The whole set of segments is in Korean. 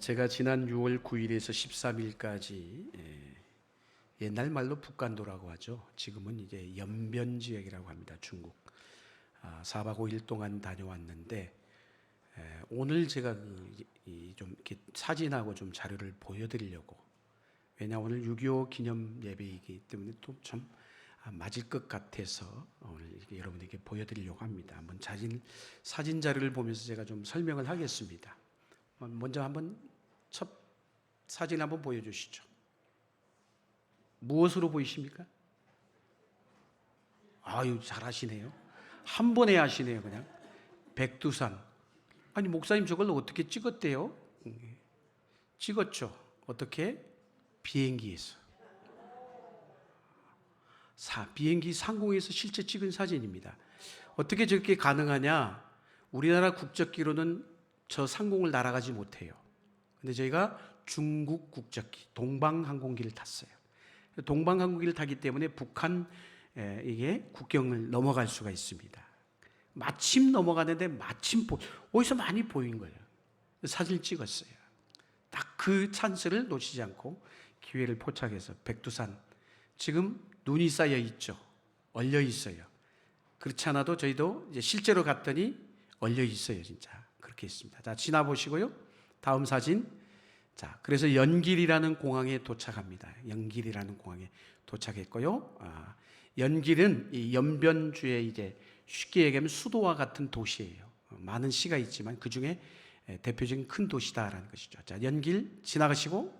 제가 지난 6월 9일에서 13일까지 옛날 말로 북간도라고 하죠. 지금은 이제 연변 지역이라고 합니다. 중국. 4박 5일 동안 다녀왔는데 오늘 제가 좀 이렇게 사진하고 좀 자료를 보여드리려고, 왜냐 오늘 6.25 기념 예배이기 때문에 또 좀 맞을 것 같아서 오늘 여러분에게 보여드리려고 합니다. 한번 사진 자료를 보면서 제가 좀 설명을 하겠습니다. 먼저 한번 첫 사진 한번 보여주시죠. 무엇으로 보이십니까? 아유, 잘하시네요. 한 번에 하시네요. 그냥 백두산. 아니, 목사님 저걸 어떻게 찍었대요? 찍었죠. 어떻게? 비행기에서. 비행기 상공에서 실제 찍은 사진입니다. 어떻게 저렇게 가능하냐? 우리나라 국적기로는 저 상공을 날아가지 못해요. 근데 저희가 중국 국적기 동방항공기를 탔어요. 동방항공기를 타기 때문에 북한 이게 국경을 넘어갈 수가 있습니다. 마침 넘어가는데 어디서 많이 보인 거예요. 사진을 찍었어요. 딱 그 찬스를 놓치지 않고 기회를 포착해서 백두산, 지금 눈이 쌓여 있죠. 얼려 있어요. 그렇지 않아도 저희도 이제 실제로 갔더니 얼려 있어요. 진짜 그렇게 있습니다. 자, 지나보시고요. 다음 사진. 자, 그래서 연길이라는 공항에 도착합니다. 연길이라는 공항에 도착했고요. 연길은 이 연변주의 이제 쉽게 얘기하면 수도와 같은 도시예요. 많은 시가 있지만 그 중에 대표적인 큰 도시다라는 것이죠. 자, 연길 지나시고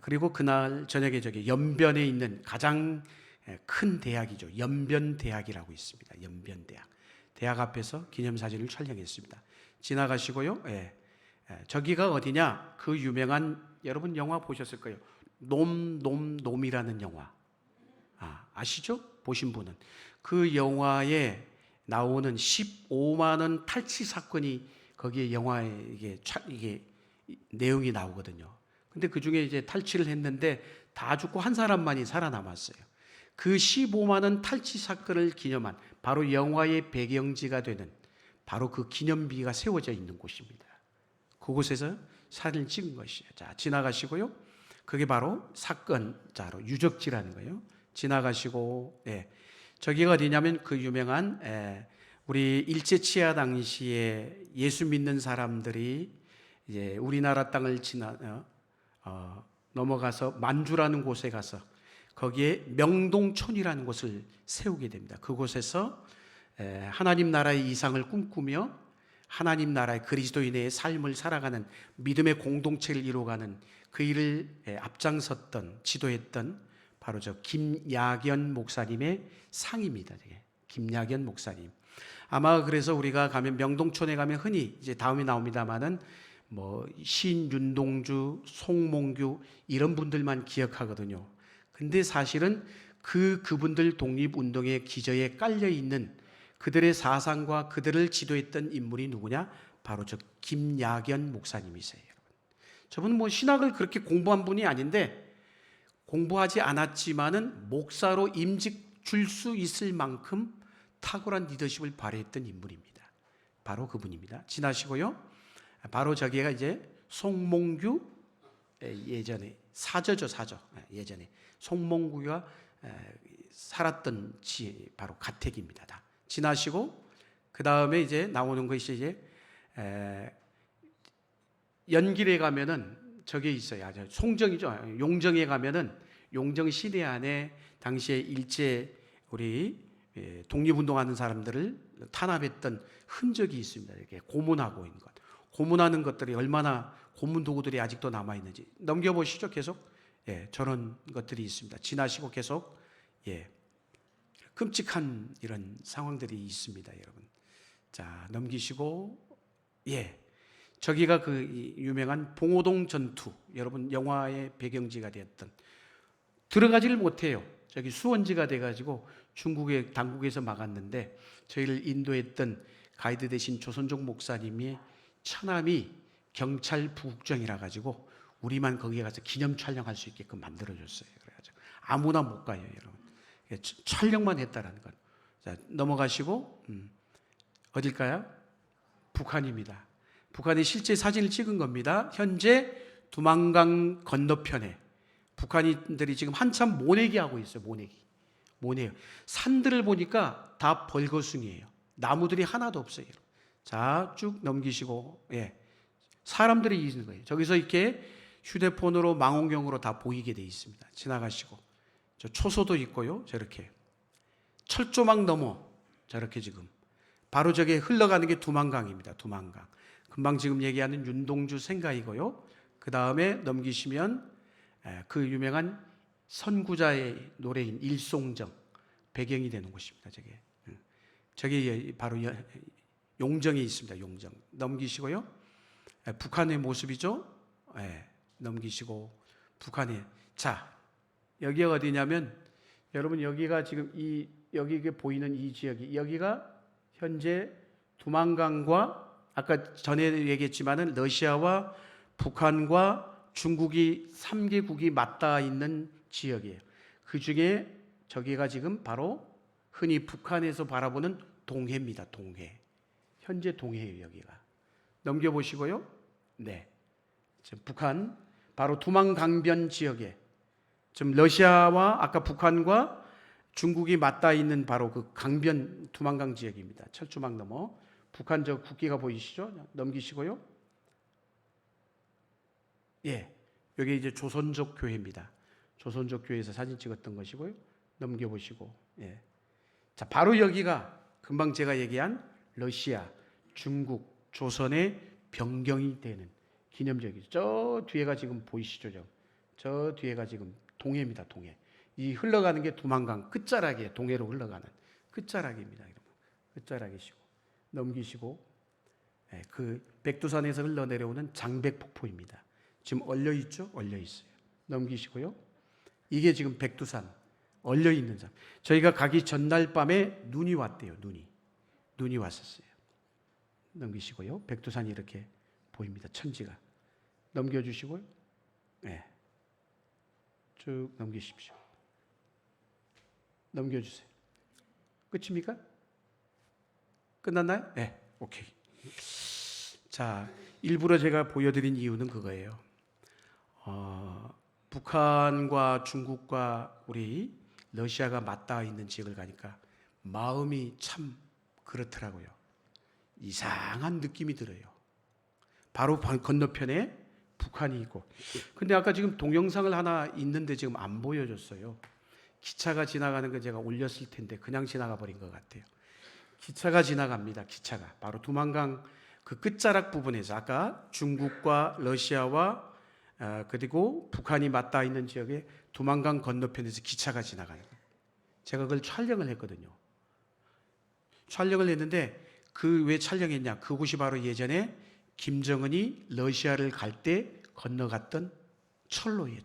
그리고 그날 저녁에 저기 연변에 있는 가장 큰 대학이죠. 연변대학이라고 있습니다. 연변대학. 대학 앞에서 기념사진을 촬영했습니다. 지나가시고요. 저기가 어디냐? 그 유명한, 여러분 영화 보셨을 거예요. 놈이라는 영화. 아시죠? 보신 분은. 그 영화에 나오는 15만 원 탈취 사건이 거기에 영화에 이게 내용이 나오거든요. 근데 그 중에 이제 탈취를 했는데 다 죽고 한 사람만이 살아남았어요. 그 15만 원 탈취 사건을 기념한 바로 영화의 배경지가 되는 바로 그 기념비가 세워져 있는 곳입니다. 그곳에서 사진을 찍은 것이에요. 자, 지나가시고요. 그게 바로 사건자로 유적지라는 거예요. 지나가시고, 저기가 어디냐면 그 유명한 우리 일제 치하 당시에 예수 믿는 사람들이 이제 우리나라 땅을 넘어가서 만주라는 곳에 가서 거기에 명동촌이라는 곳을 세우게 됩니다. 그곳에서 하나님 나라의 이상을 꿈꾸며 하나님 나라의 그리스도인의 삶을 살아가는 믿음의 공동체를 이루어가는 그 일을 앞장섰던, 지도했던 바로 저 김야견 목사님의 상입니다. 김야견 목사님. 아마 그래서 우리가 가면 명동촌에 가면 흔히 이제 다음에 나옵니다만은 신윤동주, 송몽규 이런 분들만 기억하거든요. 근데 사실은 그분들 독립운동의 기저에 깔려 있는 그들의 사상과 그들을 지도했던 인물이 누구냐? 바로 저 김야견 목사님이세요. 저분은 신학을 그렇게 공부한 분이 아닌데, 공부하지 않았지만은 목사로 임직 줄 수 있을 만큼 탁월한 리더십을 발휘했던 인물입니다. 바로 그분입니다. 지나시고요. 바로 저기가 이제 송몽규, 예전에 사저죠. 예전에 송몽규가 살았던 바로 가택입니다. 다 지나시고 그 다음에 이제 나오는 것이 이제 연길에 가면은 저게 있어요. 송정이죠. 용정에 가면은 용정 시내 안에 당시에 일제 우리 독립운동하는 사람들을 탄압했던 흔적이 있습니다. 이렇게 고문하고 있는 것. 고문하는 것들이 얼마나 고문 도구들이 아직도 남아 있는지 넘겨보시죠. 계속 저런 것들이 있습니다. 지나시고 계속 끔찍한 이런 상황들이 있습니다, 여러분. 자, 넘기시고 저기가 그 유명한 봉오동 전투, 여러분 영화의 배경지가 되었던, 들어가지를 못해요. 저기 수원지가 돼가지고 중국의 당국에서 막았는데 저희를 인도했던 가이드 대신 조선족 목사님이 처남이 경찰 부국장이라 가지고 우리만 거기에 가서 기념 촬영할 수 있게끔 만들어줬어요. 그래가지고 아무나 못 가요, 여러분. 촬영만 했다라는 것. 자, 넘어가시고 어딜까요? 북한입니다. 북한의 실제 사진을 찍은 겁니다. 현재 두만강 건너편에 북한인들이 지금 한참 모내기 하고 있어요. 모내요. 산들을 보니까 다 벌거숭이에요. 나무들이 하나도 없어요. 자, 쭉 넘기시고, 사람들이 있는 거예요. 저기서 이렇게 휴대폰으로 망원경으로 다 보이게 돼 있습니다. 지나가시고, 저 초소도 있고요. 저렇게 철조망 넘어 저렇게 지금 바로 저게 흘러가는 게 두만강입니다. 두만강. 금방 지금 얘기하는 윤동주 생가이고요. 그 다음에 넘기시면 그 유명한 선구자의 노래인 일송정 배경이 되는 곳입니다. 저게 바로 용정에 있습니다. 용정. 넘기시고요. 북한의 모습이죠. 넘기시고 북한의 자 여기가 어디냐면 여러분 여기가 지금 여기 보이는 이 지역이 여기가 현재 두만강과 아까 전에 얘기했지만은 러시아와 북한과 중국이 3개국이 맞닿아 있는 지역이에요. 그 중에 저기가 지금 바로 흔히 북한에서 바라보는 동해입니다. 동해. 현재 동해예요, 여기가. 넘겨보시고요. 네. 지금 북한, 바로 두만강변 지역에 지금 러시아와 아까 북한과 중국이 맞닿아 있는 바로 그 강변 두만강 지역입니다. 철조망 넘어. 북한 저 국기가 보이시죠? 넘기시고요. 여기 이제 조선족 교회입니다. 조선족 교회에서 사진 찍었던 것이고요. 넘겨보시고. 자, 바로 여기가 금방 제가 얘기한 러시아, 중국, 조선의 변경이 되는 기념적이죠. 저 뒤에가 지금 보이시죠? 저 뒤에가 지금 동해입니다. 동해. 이 흘러가는 게 두만강 끝자락이에요. 동해로 흘러가는 끝자락입니다. 끝자락이시고 넘기시고 그 백두산에서 흘러내려오는 장백폭포입니다. 지금 얼려 있죠? 얼려 있어요. 넘기시고요. 이게 지금 백두산 얼려 있는 산. 저희가 가기 전날 밤에 눈이 왔대요. 눈이 왔었어요. 넘기시고요. 백두산이 이렇게 보입니다. 천지가. 넘겨주시고요. 쭉 넘기십시오. 넘겨주세요. 끝입니까? 끝났나요? 오케이. 자, 일부러 제가 보여드린 이유는 그거예요. 북한과 중국과 우리 러시아가 맞닿아 있는 지역을 가니까 마음이 참 그렇더라고요. 이상한 느낌이 들어요. 바로 건너편에 북한이 있고. 근데 아까 지금 동영상을 하나 있는데 지금 안 보여줬어요. 기차가 지나가는 거 제가 올렸을 텐데 그냥 지나가 버린 것 같아요. 기차가 지나갑니다. 기차가 바로 두만강 그 끝자락 부분에서 아까 중국과 러시아와 그리고 북한이 맞닿아 있는 지역에 두만강 건너편에서 기차가 지나가는 거예요. 제가 그걸 촬영을 했거든요. 촬영을 했는데 그 왜 촬영했냐? 그곳이 바로 예전에 김정은이 러시아를 갈 때 건너갔던 철로예요.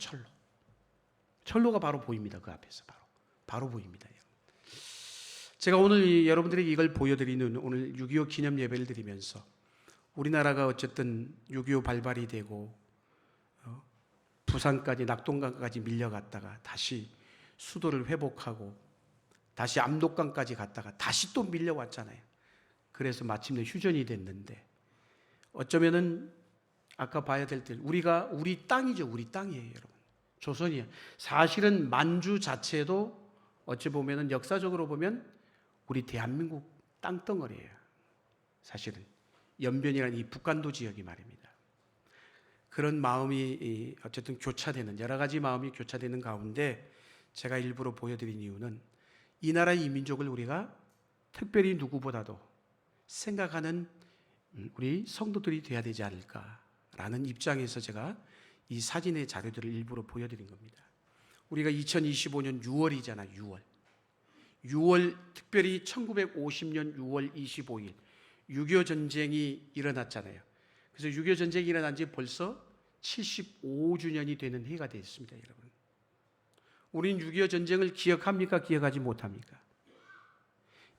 철로가 바로 보입니다. 그 앞에서 바로 보입니다. 제가 오늘 여러분들에게 이걸 보여드리는 오늘 6.25 기념 예배를 드리면서 우리나라가 어쨌든 6.25 발발이 되고 부산까지 낙동강까지 밀려갔다가 다시 수도를 회복하고 다시 압록강까지 갔다가 다시 또 밀려왔잖아요. 그래서 마침내 휴전이 됐는데 어쩌면은 아까 봐야 될 때 우리 땅이죠. 우리 땅이에요, 여러분. 조선이에요. 사실은 만주 자체도 어찌 보면은 역사적으로 보면 우리 대한민국 땅덩어리예요. 사실은 연변이라는 이 북간도 지역이 말입니다. 그런 마음이 어쨌든 교차되는 여러 가지 마음이 교차되는 가운데 제가 일부러 보여드린 이유는 이 나라의 이민족을 우리가 특별히 누구보다도 생각하는 우리 성도들이 돼야 되지 않을까라는 입장에서 제가 이 사진의 자료들을 일부러 보여드린 겁니다. 우리가 2025년 6월이잖아요. 6월 특별히 1950년 6월 25일 6.25 전쟁이 일어났잖아요. 그래서 6.25 전쟁이 일어난 지 벌써 75주년이 되는 해가 됐습니다, 여러분. 우린 6.25 전쟁을 기억합니까? 기억하지 못합니까?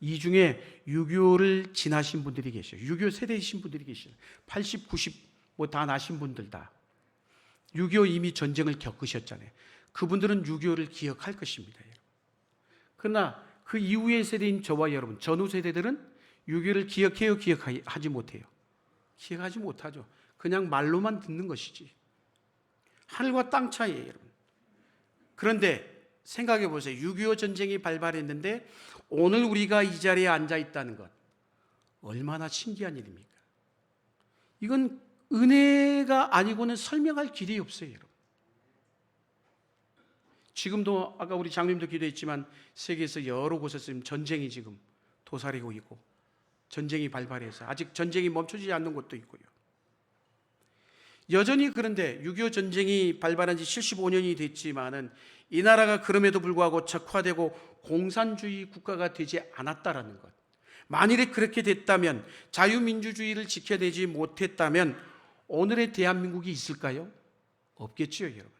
이 중에 6.25를 지나신 분들이 계셔요. 6.25 세대이신 분들이 계셔요. 80, 90 뭐 다 나신 분들 다. 6.25 이미 전쟁을 겪으셨잖아요. 그분들은 6.25를 기억할 것입니다, 여러분. 그러나 그 이후의 세대인 저와 여러분, 전후 세대들은 6.25를 기억해요, 기억하지 못해요? 기억하지 못하죠. 그냥 말로만 듣는 것이지. 하늘과 땅 차이예요, 여러분. 그런데 생각해 보세요. 6.25 전쟁이 발발했는데 오늘 우리가 이 자리에 앉아 있다는 것, 얼마나 신기한 일입니까? 이건 은혜가 아니고는 설명할 길이 없어요, 여러분. 지금도 아까 우리 장님도 기도했지만 세계에서 여러 곳에서 지금 전쟁이 지금 도사리고 있고 전쟁이 발발해서 아직 전쟁이 멈춰지지 않는 곳도 있고요. 여전히 그런데 6.25 전쟁이 발발한 지 75년이 됐지만은 이 나라가 그럼에도 불구하고 적화되고 공산주의 국가가 되지 않았다라는 것. 만일에 그렇게 됐다면, 자유민주주의를 지켜내지 못했다면 오늘의 대한민국이 있을까요? 없겠지요, 여러분.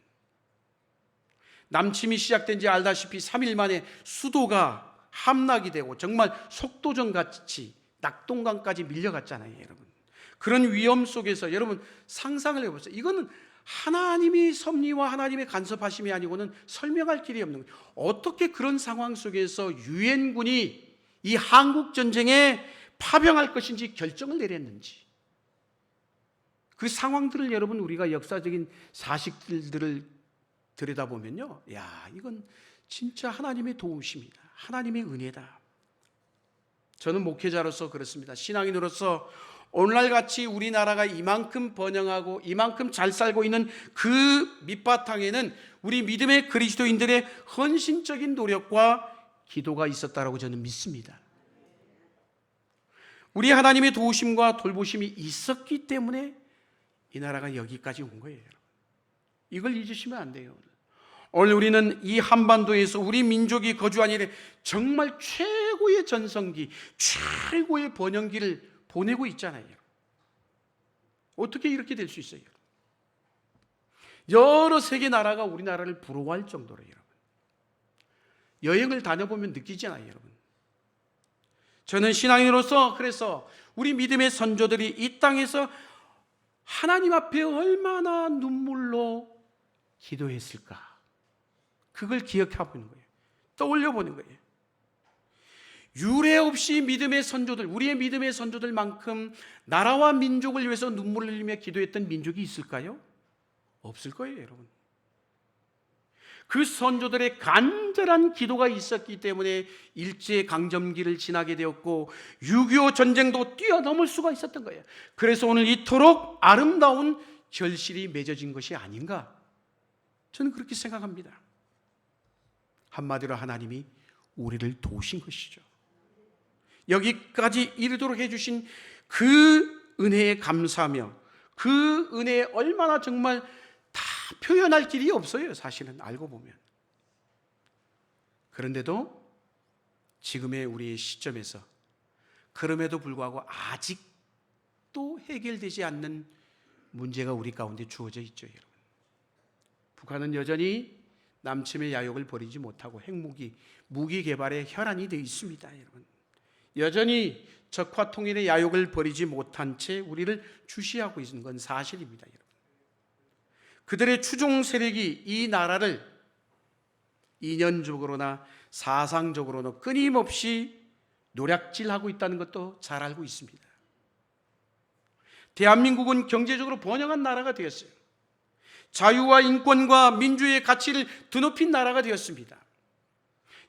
남침이 시작된 지 알다시피 3일 만에 수도가 함락이 되고 정말 속도전 같이 낙동강까지 밀려갔잖아요, 여러분. 그런 위험 속에서 여러분 상상을 해보세요. 이거는 하나님의 섭리와 하나님의 간섭하심이 아니고는 설명할 길이 없는 거예요. 어떻게 그런 상황 속에서 유엔군이 이 한국전쟁에 파병할 것인지 결정을 내렸는지, 그 상황들을 여러분 우리가 역사적인 사실들을 들여다보면요, 야, 이건 진짜 하나님의 도우심이다, 하나님의 은혜다. 저는 목회자로서 그렇습니다. 신앙인으로서 오늘날같이 우리나라가 이만큼 번영하고 이만큼 잘 살고 있는 그 밑바탕에는 우리 믿음의 그리스도인들의 헌신적인 노력과 기도가 있었다라고 저는 믿습니다. 우리 하나님의 도우심과 돌보심이 있었기 때문에 이 나라가 여기까지 온 거예요. 이걸 잊으시면 안 돼요. 오늘 우리는 이 한반도에서 우리 민족이 거주한 이래 정말 최고의 전성기, 최고의 번영기를 보내고 있잖아요. 어떻게 이렇게 될 수 있어요? 여러 세계 나라가 우리나라를 부러워할 정도로, 여러분. 여행을 다녀보면 느끼잖아요, 여러분. 저는 신앙인으로서 그래서 우리 믿음의 선조들이 이 땅에서 하나님 앞에 얼마나 눈물로 기도했을까, 그걸 기억해보는 거예요. 떠올려보는 거예요. 유례 없이 믿음의 선조들, 우리의 믿음의 선조들만큼 나라와 민족을 위해서 눈물을 흘리며 기도했던 민족이 있을까요? 없을 거예요, 여러분. 그 선조들의 간절한 기도가 있었기 때문에 일제강점기를 지나게 되었고 6.25 전쟁도 뛰어넘을 수가 있었던 거예요. 그래서 오늘 이토록 아름다운 결실이 맺어진 것이 아닌가, 저는 그렇게 생각합니다. 한마디로 하나님이 우리를 도우신 것이죠. 여기까지 이르도록 해주신 그 은혜에 감사하며 그 은혜에 얼마나 정말 다 표현할 길이 없어요, 사실은 알고 보면. 그런데도 지금의 우리의 시점에서 그럼에도 불구하고 아직도 해결되지 않는 문제가 우리 가운데 주어져 있죠, 여러분. 북한은 여전히 남침의 야욕을 버리지 못하고 핵무기, 무기 개발에 혈안이 되어 있습니다, 여러분. 여전히 적화 통일의 야욕을 버리지 못한 채 우리를 주시하고 있는 건 사실입니다, 여러분. 그들의 추종 세력이 이 나라를 이념적으로나 사상적으로나 끊임없이 노략질하고 있다는 것도 잘 알고 있습니다. 대한민국은 경제적으로 번영한 나라가 되었어요. 자유와 인권과 민주의 가치를 드높인 나라가 되었습니다.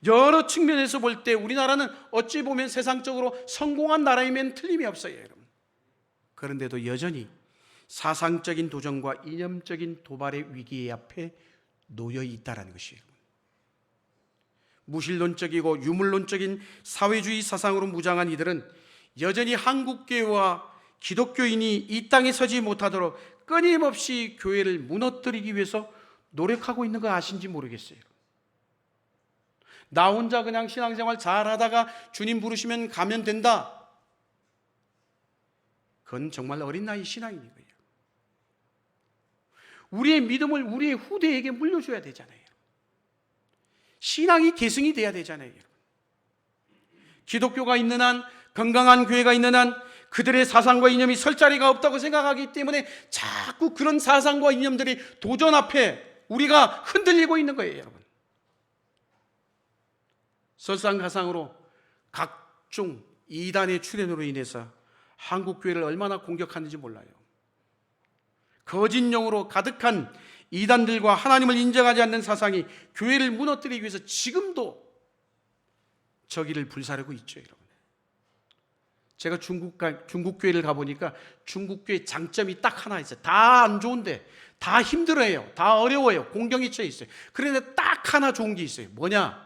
여러 측면에서 볼 때 우리나라는 어찌 보면 세상적으로 성공한 나라이면 틀림이 없어요, 여러분. 그런데도 여전히 사상적인 도전과 이념적인 도발의 위기의 앞에 놓여 있다는 것이에요. 무신론적이고 유물론적인 사회주의 사상으로 무장한 이들은 여전히 한국교회와 기독교인이 이 땅에 서지 못하도록 끊임없이 교회를 무너뜨리기 위해서 노력하고 있는 거 아신지 모르겠어요. 나 혼자 그냥 신앙생활 잘하다가 주님 부르시면 가면 된다, 그건 정말 어린 나이 신앙인 거예요. 우리의 믿음을 우리의 후대에게 물려줘야 되잖아요. 신앙이 계승이 돼야 되잖아요. 기독교가 있는 한, 건강한 교회가 있는 한 그들의 사상과 이념이 설 자리가 없다고 생각하기 때문에 자꾸 그런 사상과 이념들이 도전 앞에 우리가 흔들리고 있는 거예요, 여러분. 설상가상으로 각종 이단의 출현으로 인해서 한국 교회를 얼마나 공격하는지 몰라요. 거짓 영으로 가득한 이단들과 하나님을 인정하지 않는 사상이 교회를 무너뜨리기 위해서 지금도 저기를 불사르고 있죠, 여러분. 제가 중국 교회를 가보니까 중국 교회 장점이 딱 하나 있어요. 다 안 좋은데, 다 힘들어해요, 다 어려워요, 공경에 처해 있어요. 그런데 딱 하나 좋은 게 있어요. 뭐냐?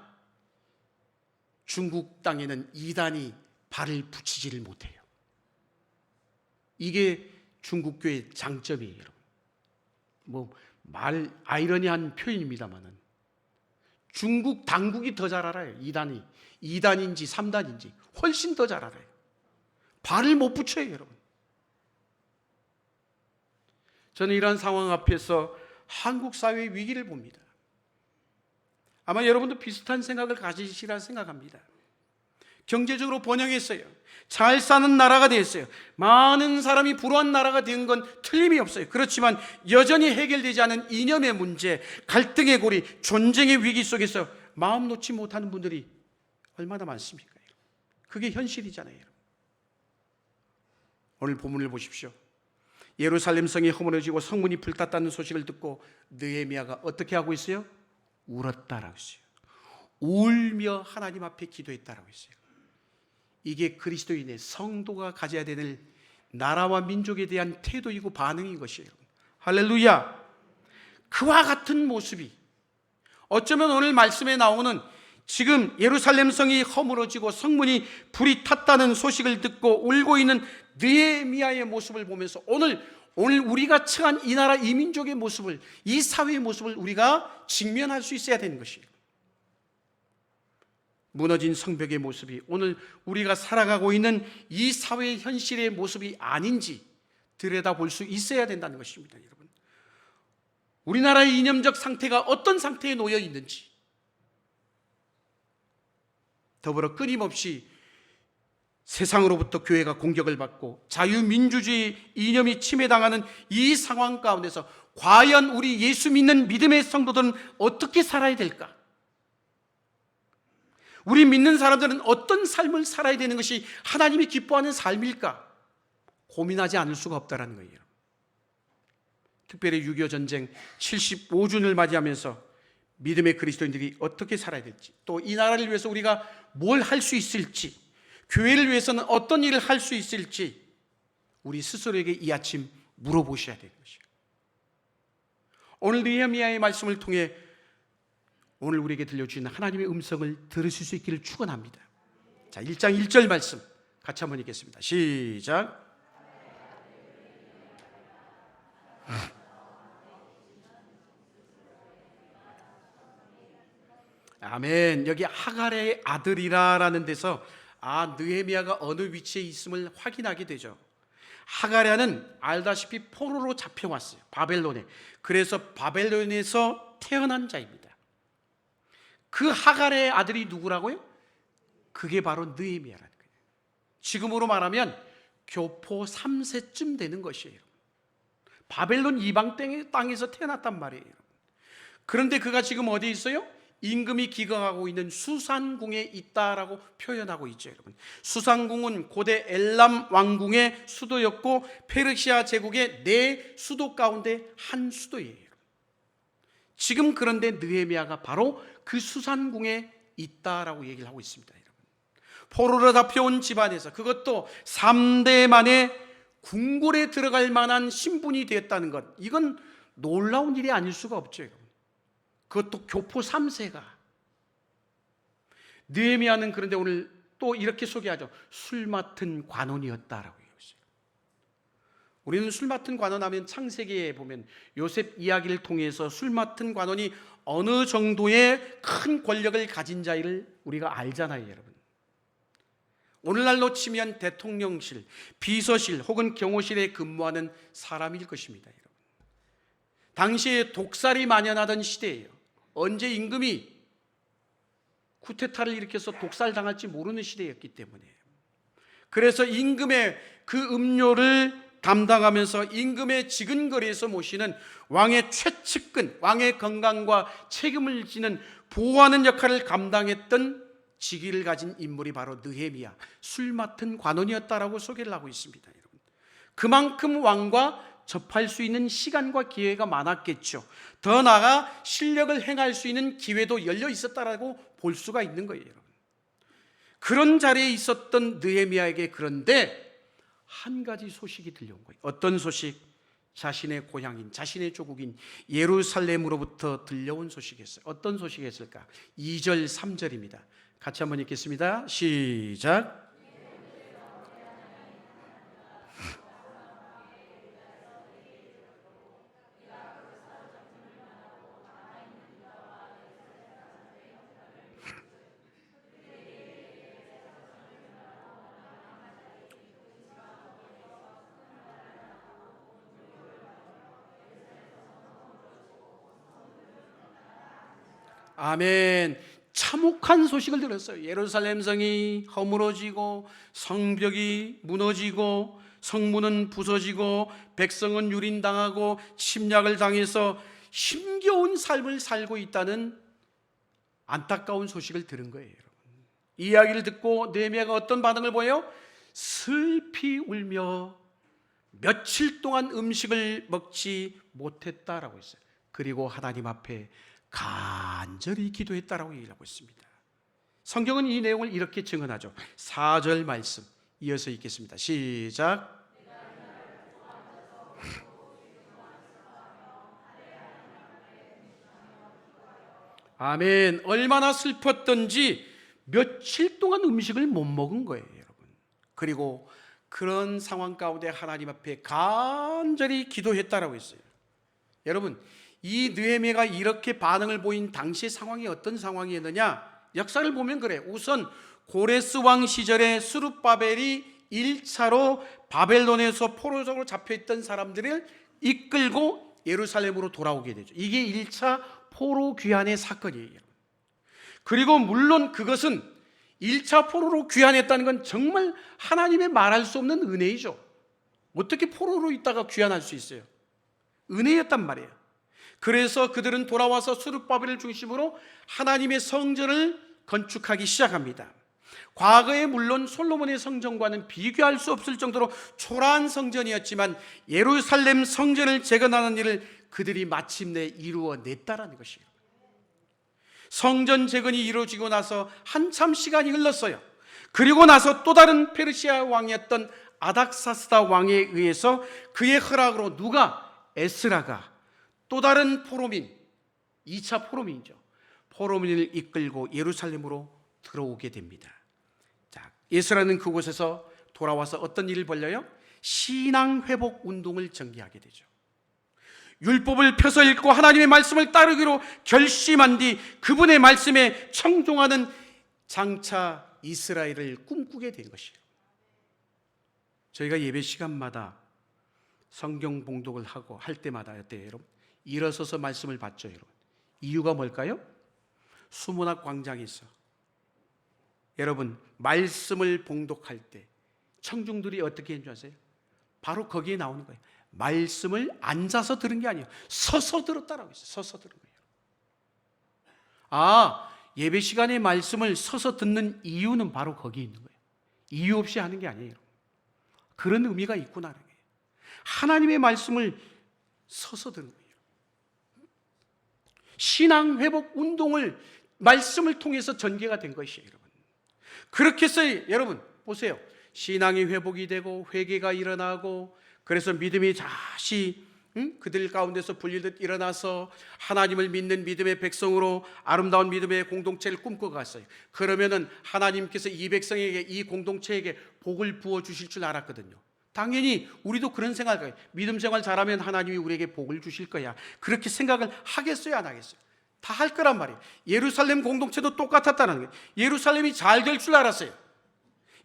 중국 땅에는 이단이 발을 붙이지를 못해요. 이게 중국 교회의 장점이에요, 여러분. 아이러니한 표현입니다만은 중국 당국이 더 잘 알아요. 이단이 2단인지 3단인지 훨씬 더 잘 알아요. 발을 못 붙여요, 여러분. 저는 이러한 상황 앞에서 한국 사회의 위기를 봅니다. 아마 여러분도 비슷한 생각을 가지시리라 생각합니다. 경제적으로 번영했어요. 잘 사는 나라가 됐어요. 많은 사람이 불우한 나라가 된 건 틀림이 없어요. 그렇지만 여전히 해결되지 않은 이념의 문제, 갈등의 고리, 전쟁의 위기 속에서 마음 놓지 못하는 분들이 얼마나 많습니까? 그게 현실이잖아요. 오늘 본문을 보십시오. 예루살렘 성이 허물어지고 성문이 불탔다는 소식을 듣고 느헤미야가 어떻게 하고 있어요? 울었다라고 했어요. 울며 하나님 앞에 기도했다라고 했어요. 이게 그리스도인의 성도가 가져야 되는 나라와 민족에 대한 태도이고 반응인 것이에요. 할렐루야. 그와 같은 모습이 어쩌면 오늘 말씀에 나오는 지금 예루살렘 성이 허물어지고 성문이 불이 탔다는 소식을 듣고 울고 있는 느헤미야의 모습을 보면서 오늘 우리가 처한 이 나라 이 민족의 모습을, 이 사회의 모습을 우리가 직면할 수 있어야 되는 것이에요. 무너진 성벽의 모습이 오늘 우리가 살아가고 있는 이 사회의 현실의 모습이 아닌지 들여다볼 수 있어야 된다는 것입니다, 여러분. 우리나라의 이념적 상태가 어떤 상태에 놓여 있는지, 더불어 끊임없이 세상으로부터 교회가 공격을 받고 자유민주주의 이념이 침해당하는 이 상황 가운데서 과연 우리 예수 믿는 믿음의 성도들은 어떻게 살아야 될까? 우리 믿는 사람들은 어떤 삶을 살아야 되는 것이 하나님이 기뻐하는 삶일까? 고민하지 않을 수가 없다는 거예요. 특별히 6.25 전쟁 75주년을 맞이하면서 믿음의 그리스도인들이 어떻게 살아야 될지, 또 이 나라를 위해서 우리가 뭘 할 수 있을지, 교회를 위해서는 어떤 일을 할 수 있을지 우리 스스로에게 이 아침 물어보셔야 되는 것이에요. 오늘 느헤미야의 말씀을 통해 오늘 우리에게 들려주시는 하나님의 음성을 들으실 수 있기를 축원합니다. 자, 1장 1절 말씀 같이 한번 읽겠습니다. 시작. 아멘. 여기 하갈의 아들이라라는 데서 느헤미야가 어느 위치에 있음을 확인하게 되죠. 하갈야는 알다시피 포로로 잡혀왔어요, 바벨론에. 그래서 바벨론에서 태어난 자입니다. 그 하갈의 아들이 누구라고요? 그게 바로 느헤미야라는 거예요. 지금으로 말하면 교포 3세쯤 되는 것이에요. 바벨론 이방 땅에서 태어났단 말이에요. 그런데 그가 지금 어디에 있어요? 임금이 기거하고 있는 수산궁에 있다라고 표현하고 있죠, 여러분. 수산궁은 고대 엘람 왕궁의 수도였고 페르시아 제국의 4수도 가운데 한 수도예요. 지금 그런데 느헤미야가 바로 그 수산궁에 있다라고 얘기를 하고 있습니다, 여러분. 포로로 잡혀온 집안에서, 그것도 3대 만에 궁궐에 들어갈 만한 신분이 되었다는 것, 이건 놀라운 일이 아닐 수가 없죠, 여러분. 그것도 교포 3세가. 느헤미야는 그런데 오늘 또 이렇게 소개하죠. 술 맡은 관원이었다라고 얘기했어요. 우리는 술 맡은 관원 하면 창세기에 보면 요셉 이야기를 통해서 술 맡은 관원이 어느 정도의 큰 권력을 가진 자를 우리가 알잖아요, 여러분. 오늘날로 치면 대통령실, 비서실 혹은 경호실에 근무하는 사람일 것입니다, 여러분. 당시에 독살이 만연하던 시대예요. 언제 임금이 쿠데타를 일으켜서 독살당할지 모르는 시대였기 때문에, 그래서 임금의 그 음료를 담당하면서 임금의 지근거리에서 모시는 왕의 최측근, 왕의 건강과 책임을 지는 보호하는 역할을 감당했던 직위를 가진 인물이 바로 느헤미야, 술 맡은 관원이었다라고 소개를 하고 있습니다. 여러분, 그만큼 왕과 접할 수 있는 시간과 기회가 많았겠죠. 더 나아가 실력을 행할 수 있는 기회도 열려 있었다라고 볼 수가 있는 거예요. 여러분, 그런 자리에 있었던 느헤미야에게 그런데 한 가지 소식이 들려온 거예요. 어떤 소식? 자신의 고향인, 자신의 조국인 예루살렘으로부터 들려온 소식이었어요. 어떤 소식이었을까? 2절 3절입니다. 같이 한번 읽겠습니다. 시작. 아멘. 참혹한 소식을 들었어요. 예루살렘 성이 허물어지고 성벽이 무너지고 성문은 부서지고 백성은 유린당하고 침략을 당해서 힘겨운 삶을 살고 있다는 안타까운 소식을 들은 거예요. 이 이야기를 듣고 느헤미야가 어떤 반응을 보여요? 슬피 울며 며칠 동안 음식을 먹지 못했다라고 했어요. 그리고 하나님 앞에 간절히 기도했다라고 얘기하고 있습니다. 성경은 이 내용을 이렇게 증언하죠. 4절 말씀 이어서 읽겠습니다. 시작. 아멘. 얼마나 슬펐던지 며칠 동안 음식을 못 먹은 거예요, 여러분. 그리고 그런 상황 가운데 하나님 앞에 간절히 기도했다라고 했어요. 여러분, 이 느헤미야가 이렇게 반응을 보인 당시의 상황이 어떤 상황이었느냐? 역사를 보면 그래. 우선 고레스 왕 시절에 스룹바벨이 1차로 바벨론에서 포로적으로 잡혀있던 사람들을 이끌고 예루살렘으로 돌아오게 되죠. 이게 1차 포로 귀환의 사건이에요. 그리고 물론 그것은 1차 포로로 귀환했다는 건 정말 하나님의 말할 수 없는 은혜이죠. 어떻게 포로로 있다가 귀환할 수 있어요? 은혜였단 말이에요. 그래서 그들은 돌아와서 스룹바벨을 중심으로 하나님의 성전을 건축하기 시작합니다. 과거에 물론 솔로몬의 성전과는 비교할 수 없을 정도로 초라한 성전이었지만 예루살렘 성전을 재건하는 일을 그들이 마침내 이루어냈다라는 것이에요. 성전 재건이 이루어지고 나서 한참 시간이 흘렀어요. 그리고 나서 또 다른 페르시아 왕이었던 아닥사스다 왕에 의해서 그의 허락으로 에스라가 또 다른 포로민, 2차 포로민이죠. 포로민을 이끌고 예루살렘으로 들어오게 됩니다. 자, 에스라는 그곳에서 돌아와서 어떤 일을 벌여요? 신앙 회복 운동을 전개하게 되죠. 율법을 펴서 읽고 하나님의 말씀을 따르기로 결심한 뒤 그분의 말씀에 청종하는 장차 이스라엘을 꿈꾸게 된 것이에요. 저희가 예배 시간마다 성경 봉독을 하고 할 때마다 어때요, 여러분? 일어서서 말씀을 받죠, 여러분. 이유가 뭘까요? 수문학 광장에서 여러분 말씀을 봉독할 때 청중들이 어떻게 했는 줄 아세요? 바로 거기에 나오는 거예요. 말씀을 앉아서 들은 게 아니에요. 서서 들었다라고 했어요. 서서 들은 거예요. 아, 예배 시간에 말씀을 서서 듣는 이유는 바로 거기 있는 거예요. 이유 없이 하는 게 아니에요. 그런 의미가 있구나라는 거예요. 하나님의 말씀을 서서 들은 거예요. 신앙 회복 운동을 말씀을 통해서 전개가 된 것이에요, 여러분. 그렇게 해서 여러분 보세요. 신앙이 회복이 되고 회개가 일어나고 그래서 믿음이 다시 그들 가운데서 불리듯 일어나서 하나님을 믿는 믿음의 백성으로 아름다운 믿음의 공동체를 꿈꿔갔어요. 그러면은 하나님께서 이 백성에게, 이 공동체에게 복을 부어 주실 줄 알았거든요. 당연히 우리도 그런 생각을 해요. 믿음 생활 잘하면 하나님이 우리에게 복을 주실 거야. 그렇게 생각을 하겠어요, 안 하겠어요? 다 할 거란 말이에요. 예루살렘 공동체도 똑같았다는 거예요. 예루살렘이 잘 될 줄 알았어요.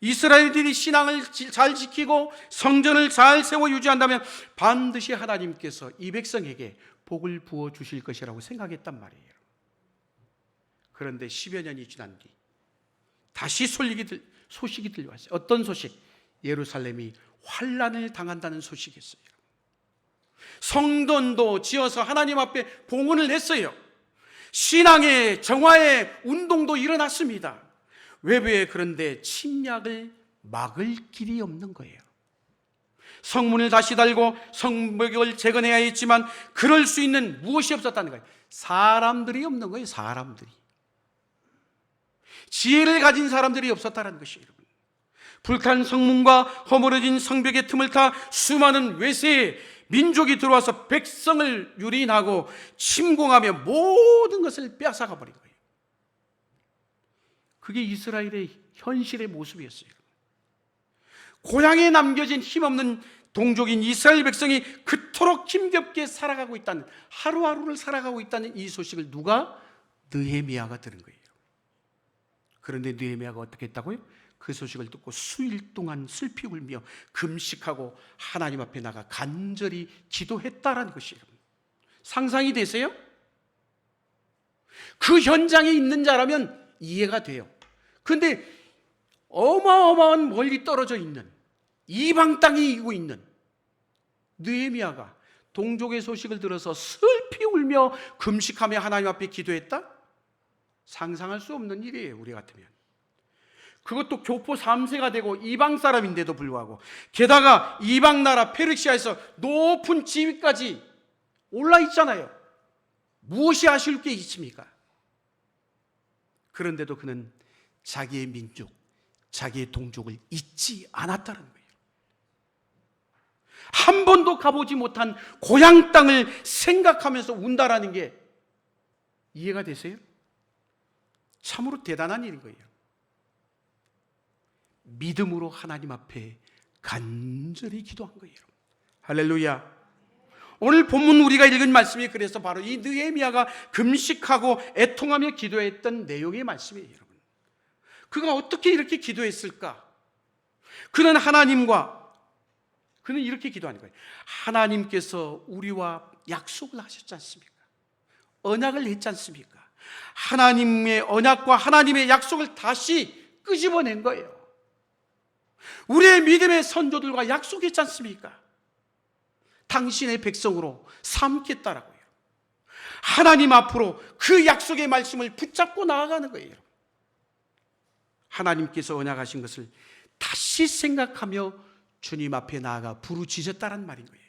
이스라엘들이 신앙을 잘 지키고 성전을 잘 세워 유지한다면 반드시 하나님께서 이 백성에게 복을 부어 주실 것이라고 생각했단 말이에요. 그런데 10여 년이 지난 뒤 다시 소식이 들려왔어요. 어떤 소식? 예루살렘이 환난을 당한다는 소식이었어요. 성전도 지어서 하나님 앞에 봉헌을 했어요. 신앙의 정화의 운동도 일어났습니다. 외부에 그런데 침략을 막을 길이 없는 거예요. 성문을 다시 달고 성벽을 재건해야 했지만 그럴 수 있는 무엇이 없었다는 거예요. 사람들이 없는 거예요. 사람들이. 지혜를 가진 사람들이 없었다는 것이에요. 불탄 성문과 허물어진 성벽의 틈을 타 수많은 외세의 민족이 들어와서 백성을 유린하고 침공하며 모든 것을 빼앗아가 버린 거예요. 그게 이스라엘의 현실의 모습이었어요. 고향에 남겨진 힘없는 동족인 이스라엘 백성이 그토록 힘겹게 살아가고 있다는, 하루하루를 살아가고 있다는 이 소식을 누가? 느헤미야가 들은 거예요. 그런데 느헤미야가 어떻게 했다고요? 그 소식을 듣고 수일 동안 슬피 울며 금식하고 하나님 앞에 나가 간절히 기도했다라는 것이에요. 상상이 되세요? 그 현장에 있는 자라면 이해가 돼요. 그런데 어마어마한 멀리 떨어져 있는, 이방 땅에 이고 있는 느헤미야가 동족의 소식을 들어서 슬피 울며 금식하며 하나님 앞에 기도했다? 상상할 수 없는 일이에요. 우리 같으면. 그것도 교포 3세가 되고 이방 사람인데도 불구하고, 게다가 이방 나라 페르시아에서 높은 지위까지 올라 있잖아요. 무엇이 아쉬울 게 있습니까? 그런데도 그는 자기의 민족, 자기의 동족을 잊지 않았다는 거예요. 한 번도 가보지 못한 고향 땅을 생각하면서 운다라는 게 이해가 되세요? 참으로 대단한 일인 거예요. 믿음으로 하나님 앞에 간절히 기도한 거예요. 할렐루야. 오늘 본문 우리가 읽은 말씀이 그래서 바로 이 느헤미야가 금식하고 애통하며 기도했던 내용의 말씀이에요. 여러분, 그가 어떻게 이렇게 기도했을까? 그는 이렇게 기도하는 거예요. 하나님께서 우리와 약속을 하셨지 않습니까? 언약을 했지 않습니까? 하나님의 언약과 하나님의 약속을 다시 끄집어낸 거예요. 우리의 믿음의 선조들과 약속했지 않습니까? 당신의 백성으로 삼겠다라고요. 하나님 앞으로 그 약속의 말씀을 붙잡고 나아가는 거예요. 하나님께서 언약하신 것을 다시 생각하며 주님 앞에 나아가 부르짖었다는 말인 거예요.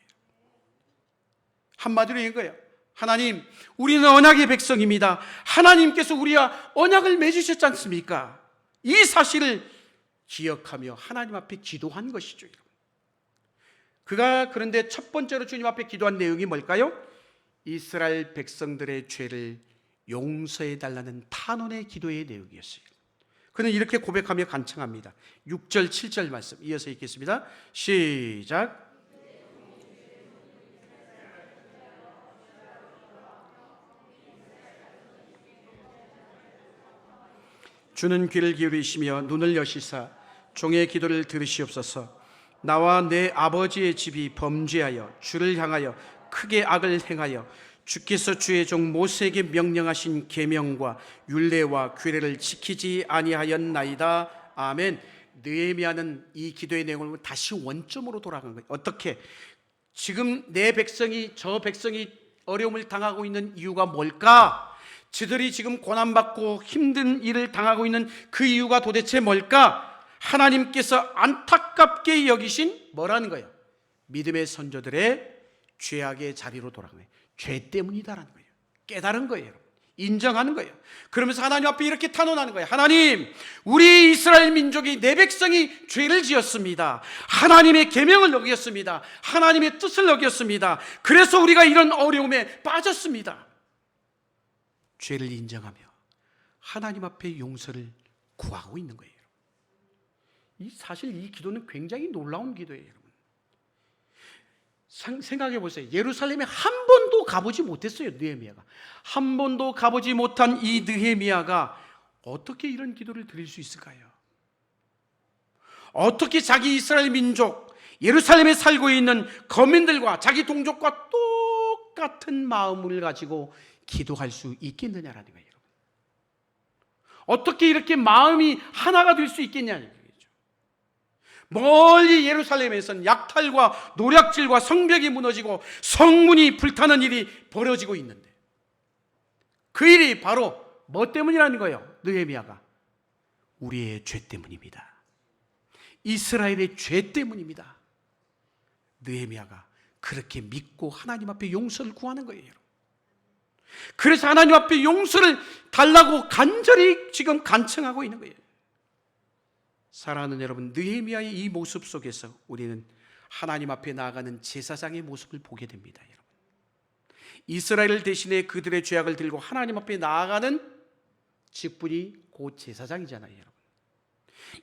한마디로 이거예요. 하나님, 우리는 언약의 백성입니다. 하나님께서 우리와 언약을 맺으셨지 않습니까? 이 사실을 기억하며 하나님 앞에 기도한 것이죠. 그가 그런데 첫 번째로 주님 앞에 기도한 내용이 뭘까요? 이스라엘 백성들의 죄를 용서해 달라는 탄원의 기도의 내용이었어요. 그는 이렇게 고백하며 간청합니다. 6절 7절 말씀 이어서 읽겠습니다. 시작. 주는 귀를 기울이시며 눈을 여시사 종의 기도를 들으시옵소서. 나와 내 아버지의 집이 범죄하여 주를 향하여 크게 악을 행하여 주께서 주의 종 모세에게 명령하신 계명과 율례와 규례를 지키지 아니하였나이다. 아멘. 느헤미야는 이 기도의 내용을 다시 원점으로 돌아간 거예요. 어떻게? 지금 내 백성이, 저 백성이 어려움을 당하고 있는 이유가 뭘까? 저들이 지금 고난받고 힘든 일을 당하고 있는 그 이유가 도대체 뭘까? 하나님께서 안타깝게 여기신 뭐라는 거예요? 믿음의 선조들의 죄악의 자리로 돌아간 거예요. 죄 때문이다라는 거예요. 깨달은 거예요. 인정하는 거예요. 그러면서 하나님 앞에 이렇게 탄원하는 거예요. 하나님, 우리 이스라엘 민족이, 내 백성이 죄를 지었습니다. 하나님의 계명을 어겼습니다. 하나님의 뜻을 어겼습니다. 그래서 우리가 이런 어려움에 빠졌습니다. 죄를 인정하며 하나님 앞에 용서를 구하고 있는 거예요. 사실 이 기도는 굉장히 놀라운 기도예요. 여러분, 생각해 보세요. 예루살렘에 한 번도 가보지 못했어요. 느헤미야가 한 번도 가보지 못한 이 느헤미야가 어떻게 이런 기도를 드릴 수 있을까요? 어떻게 자기 이스라엘 민족, 예루살렘에 살고 있는 거민들과 자기 동족과 똑같은 마음을 가지고 기도할 수 있겠느냐라는 거예요. 어떻게 이렇게 마음이 하나가 될 수 있겠냐는 거죠. 멀리 예루살렘에서는 약탈과 노략질과 성벽이 무너지고 성문이 불타는 일이 벌어지고 있는데, 그 일이 바로 뭐 때문이라는 거예요? 느헤미야가 우리의 죄 때문입니다. 이스라엘의 죄 때문입니다. 느헤미야가 그렇게 믿고 하나님 앞에 용서를 구하는 거예요. 그래서 하나님 앞에 용서를 달라고 간절히 지금 간청하고 있는 거예요. 사랑하는 여러분, 느헤미야의 이 모습 속에서 우리는 하나님 앞에 나아가는 제사장의 모습을 보게 됩니다. 여러분, 이스라엘 대신에 그들의 죄악을 들고 하나님 앞에 나아가는 직분이 곧 제사장이잖아요. 여러분,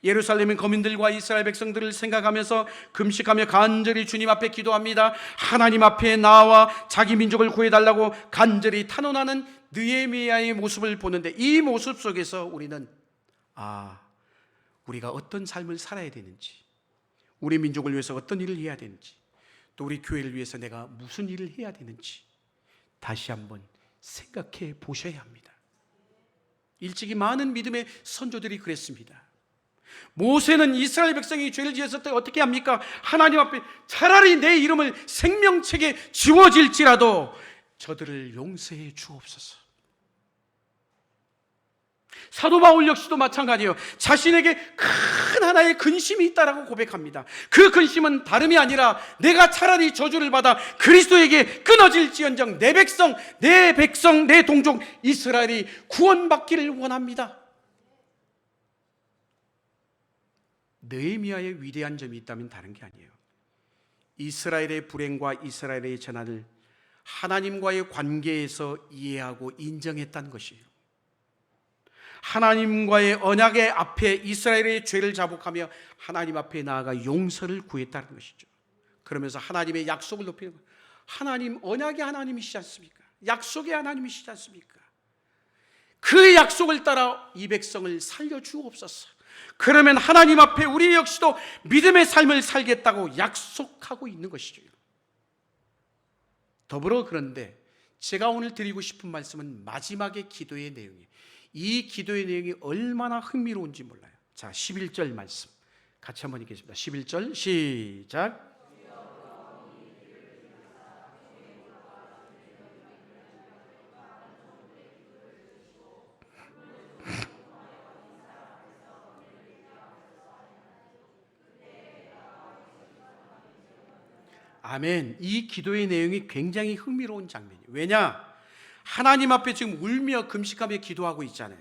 예루살렘의 거민들과 이스라엘 백성들을 생각하면서 금식하며 간절히 주님 앞에 기도합니다. 하나님 앞에 나와 자기 민족을 구해달라고 간절히 탄원하는 느헤미야의 모습을 보는데, 이 모습 속에서 우리는 우리가 어떤 삶을 살아야 되는지, 우리 민족을 위해서 어떤 일을 해야 되는지, 또 우리 교회를 위해서 내가 무슨 일을 해야 되는지 다시 한번 생각해 보셔야 합니다. 일찍이 많은 믿음의 선조들이 그랬습니다. 모세는 이스라엘 백성이 죄를 지었을 때 어떻게 합니까? 하나님 앞에 차라리 내 이름을 생명책에 지워질지라도 저들을 용서해 주옵소서. 사도 바울 역시도 마찬가지예요. 자신에게 큰 하나의 근심이 있다라고 고백합니다. 그 근심은 다름이 아니라 내가 차라리 저주를 받아 그리스도에게 끊어질지언정 내 백성, 내 동족 이스라엘이 구원받기를 원합니다. 느헤미야의 위대한 점이 있다면 다른 게 아니에요. 이스라엘의 불행과 이스라엘의 재난을 하나님과의 관계에서 이해하고 인정했다는 것이에요. 하나님과의 언약의 앞에 이스라엘의 죄를 자복하며 하나님 앞에 나아가 용서를 구했다는 것이죠. 그러면서 하나님의 약속을 높이는 거예요. 하나님, 언약의 하나님이시지 않습니까? 약속의 하나님이시지 않습니까? 그 약속을 따라 이 백성을 살려주옵소서. 그러면 하나님 앞에 우리 역시도 믿음의 삶을 살겠다고 약속하고 있는 것이죠. 더불어 그런데 제가 오늘 드리고 싶은 말씀은 마지막의 기도의 내용이에요. 이 기도의 내용이 얼마나 흥미로운지 몰라요. 자, 11절 말씀 같이 한번 읽겠습니다. 11절 시작. 아멘. 이 기도의 내용이 굉장히 흥미로운 장면이에요. 왜냐? 하나님 앞에 지금 울며 금식하며 기도하고 있잖아요.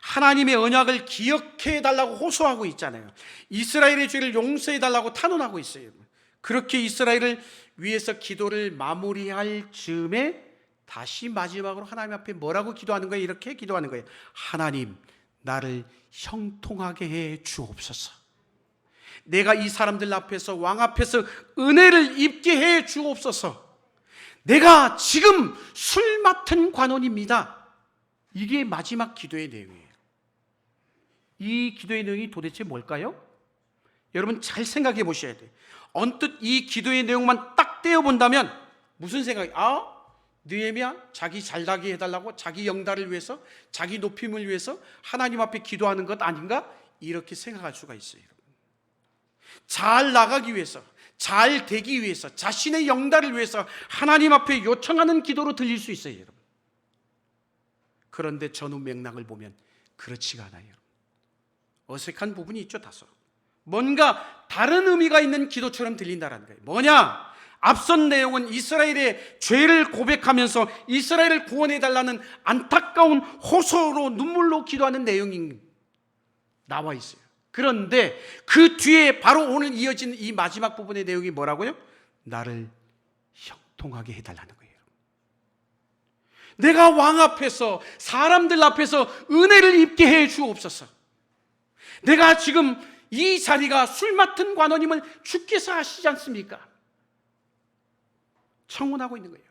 하나님의 언약을 기억해 달라고 호소하고 있잖아요. 이스라엘의 죄를 용서해 달라고 탄원하고 있어요. 그렇게 이스라엘을 위해서 기도를 마무리할 즈음에 다시 마지막으로 하나님 앞에 뭐라고 기도하는 거예요? 이렇게 기도하는 거예요. 하나님, 나를 형통하게 해 주옵소서. 내가 이 사람들 앞에서, 왕 앞에서 은혜를 입게 해 주옵소서. 내가 지금 술 맡은 관원입니다. 이게 마지막 기도의 내용이에요. 이 기도의 내용이 도대체 뭘까요? 여러분 잘 생각해 보셔야 돼요. 언뜻 이 기도의 내용만 딱 떼어본다면 무슨 생각이? 느헤미야 자기 잘나게 해달라고, 자기 영달을 위해서, 자기 높임을 위해서 하나님 앞에 기도하는 것 아닌가? 이렇게 생각할 수가 있어요. 잘 나가기 위해서, 잘 되기 위해서, 자신의 영달을 위해서 하나님 앞에 요청하는 기도로 들릴 수 있어요, 여러분. 그런데 전후 맥락을 보면 그렇지가 않아요, 여러분. 어색한 부분이 있죠, 다소. 뭔가 다른 의미가 있는 기도처럼 들린다는 거예요. 뭐냐? 앞선 내용은 이스라엘의 죄를 고백하면서 이스라엘을 구원해달라는 안타까운 호소로, 눈물로 기도하는 내용이 나와 있어요. 그런데 그 뒤에 바로 오늘 이어진 이 마지막 부분의 내용이 뭐라고요? 나를 형통하게 해달라는 거예요. 내가 왕 앞에서, 사람들 앞에서 은혜를 입게 해 주옵소서. 내가 지금 이 자리가 술 맡은 관원임을 주께서 아시지 않습니까? 청혼하고 있는 거예요.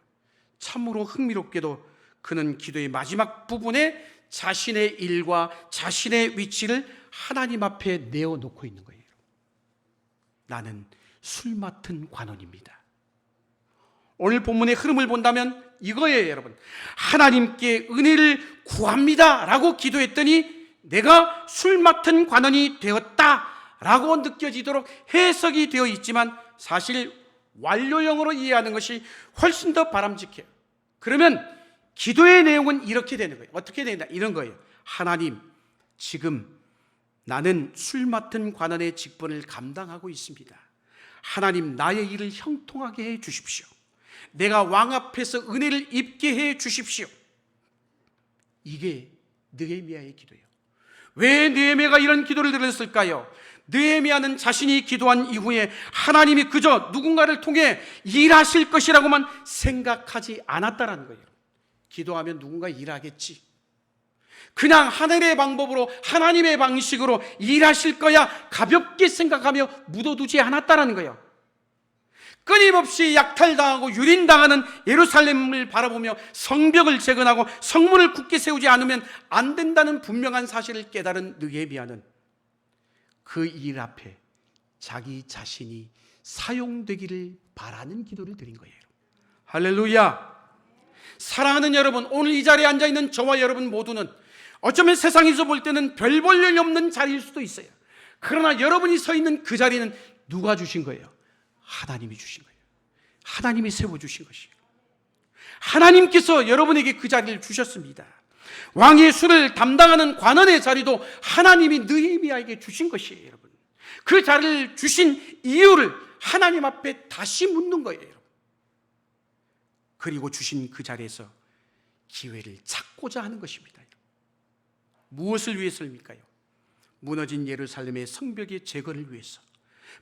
참으로 흥미롭게도 그는 기도의 마지막 부분에 자신의 일과 자신의 위치를 하나님 앞에 내어놓고 있는 거예요. 나는 술 맡은 관원입니다. 오늘 본문의 흐름을 본다면 이거예요, 여러분. 하나님께 은혜를 구합니다 라고 기도했더니 내가 술 맡은 관원이 되었다 라고 느껴지도록 해석이 되어 있지만 사실 완료형으로 이해하는 것이 훨씬 더 바람직해요. 그러면 기도의 내용은 이렇게 되는 거예요. 어떻게 되냐? 이런 거예요. 하나님, 지금 나는 술 맡은 관원의 직분을 감당하고 있습니다. 하나님, 나의 일을 형통하게 해 주십시오. 내가 왕 앞에서 은혜를 입게 해 주십시오. 이게 느헤미야의 기도예요. 왜 느헤미야가 이런 기도를 드렸을까요? 느헤미야는 자신이 기도한 이후에 하나님이 그저 누군가를 통해 일하실 것이라고만 생각하지 않았다는 거예요. 기도하면 누군가 일하겠지, 그냥 하늘의 방법으로 하나님의 방식으로 일하실 거야 가볍게 생각하며 묻어두지 않았다는 거예요. 끊임없이 약탈당하고 유린당하는 예루살렘을 바라보며 성벽을 재건하고 성문을 굳게 세우지 않으면 안 된다는 분명한 사실을 깨달은 느헤미야는 그 일 앞에 자기 자신이 사용되기를 바라는 기도를 드린 거예요. 할렐루야. 사랑하는 여러분, 오늘 이 자리에 앉아있는 저와 여러분 모두는 어쩌면 세상에서 볼 때는 별 볼 일 없는 자리일 수도 있어요. 그러나 여러분이 서 있는 그 자리는 누가 주신 거예요? 하나님이 주신 거예요. 하나님이 세워주신 것이에요. 하나님께서 여러분에게 그 자리를 주셨습니다. 왕의 술을 담당하는 관원의 자리도 하나님이 느헤미야에게 주신 것이에요. 여러분, 그 자리를 주신 이유를 하나님 앞에 다시 묻는 거예요. 그리고 주신 그 자리에서 기회를 찾고자 하는 것입니다. 무엇을 위해서입니까요? 무너진 예루살렘의 성벽의 재건을 위해서,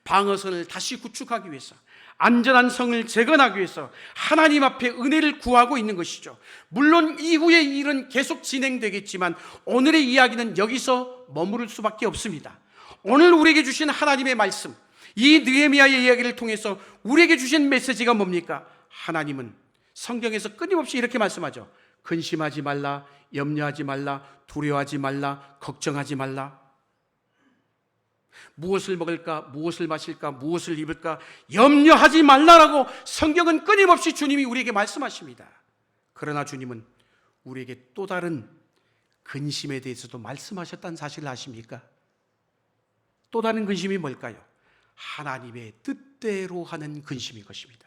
방어선을 다시 구축하기 위해서, 안전한 성을 재건하기 위해서 하나님 앞에 은혜를 구하고 있는 것이죠. 물론 이후의 일은 계속 진행되겠지만 오늘의 이야기는 여기서 머무를 수밖에 없습니다. 오늘 우리에게 주신 하나님의 말씀, 이 느헤미야의 이야기를 통해서 우리에게 주신 메시지가 뭡니까? 하나님은 성경에서 끊임없이 이렇게 말씀하죠. 근심하지 말라, 염려하지 말라, 두려워하지 말라, 걱정하지 말라. 무엇을 먹을까, 무엇을 마실까, 무엇을 입을까 염려하지 말라라고 성경은 끊임없이 주님이 우리에게 말씀하십니다. 그러나 주님은 우리에게 또 다른 근심에 대해서도 말씀하셨다는 사실을 아십니까? 또 다른 근심이 뭘까요? 하나님의 뜻대로 하는 근심인 것입니다.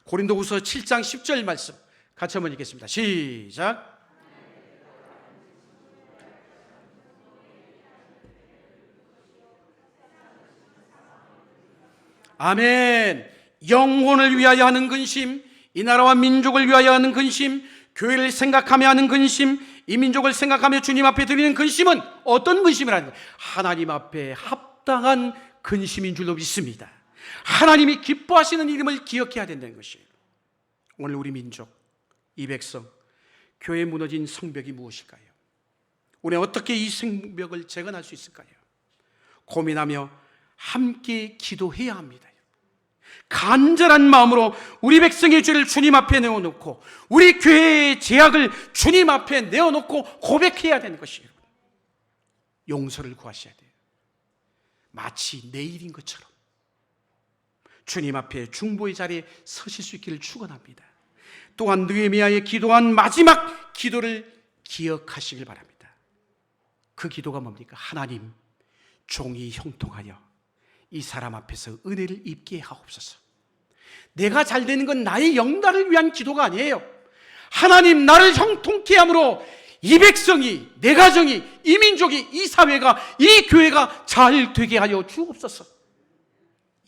고린도후서 7장 10절 말씀 같이 한번 읽겠습니다. 시작. 아멘. 영혼을 위하여 하는 근심, 이 나라와 민족을 위하여 하는 근심, 교회를 생각하며 하는 근심, 이 민족을 생각하며 주님 앞에 드리는 근심은 어떤 근심이라는 거예요? 하나님 앞에 합당한 근심인 줄로 믿습니다. 하나님이 기뻐하시는 이름을 기억해야 된다는 것이에요. 오늘 우리 민족, 이 백성, 교회에 무너진 성벽이 무엇일까요? 우리 어떻게 이 성벽을 재건할 수 있을까요? 고민하며 함께 기도해야 합니다. 간절한 마음으로 우리 백성의 죄를 주님 앞에 내어놓고 우리 교회의 죄악을 주님 앞에 내어놓고 고백해야 되는 것이에요. 용서를 구하셔야 돼요. 마치 내일인 것처럼 주님 앞에 중보의 자리에 서실 수 있기를 축원합니다. 또한 느헤미야의 기도한 마지막 기도를 기억하시길 바랍니다. 그 기도가 뭡니까? 하나님, 종이 형통하여 이 사람 앞에서 은혜를 입게 하옵소서. 내가 잘 되는 건 나의 영달을 위한 기도가 아니에요. 하나님, 나를 형통케 함으로 이 백성이, 내 가정이, 이 민족이, 이 사회가, 이 교회가 잘 되게 하여 주옵소서.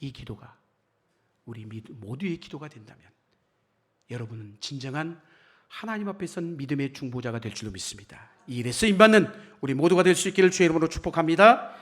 이 기도가 우리 모두의 기도가 된다면 여러분은 진정한 하나님 앞에 선 믿음의 중보자가 될 줄로 믿습니다. 이 일에 쓰임받는 우리 모두가 될 수 있기를 주의 이름으로 축복합니다.